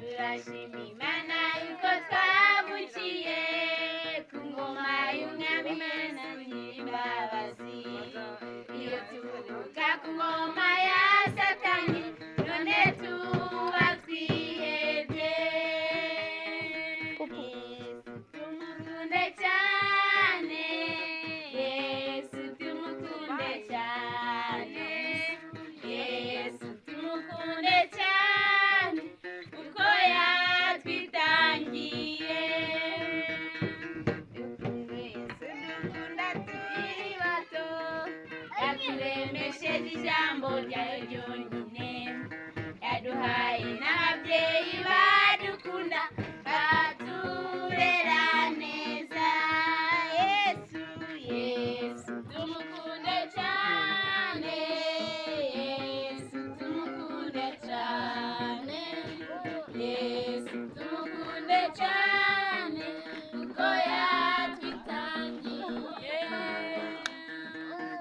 Turashimimana yuko twavukiye ku ngoma y'umwami Imana nyir'imbabazi. Iyo tuvuka ku ngoma ya Satani none tuba twihebye. Yesu tumukunde cyane, Yesu tumukunde cyane, Yesu tumukunde cyane uko yatwitangiye. Yesu dukunda turi bato, yaturemesheje ijambo ryayo ryonyine, yaduhaye n'ababyeyi badukunda baturera neza. Yesu, Yesu tumukunde cyane, Yesu tumukunde cyane, Yesu tumukunde cyane kuko yatwitangiye.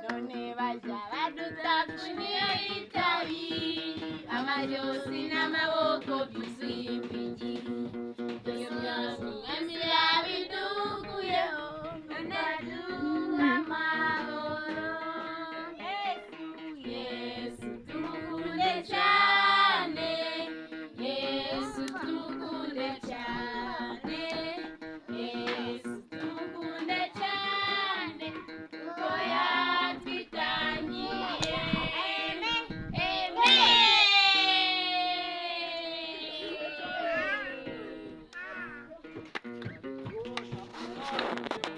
None bajya badutapfuniye itabi, amajosi n'amaboko byuzuye impigi. Iyo myaka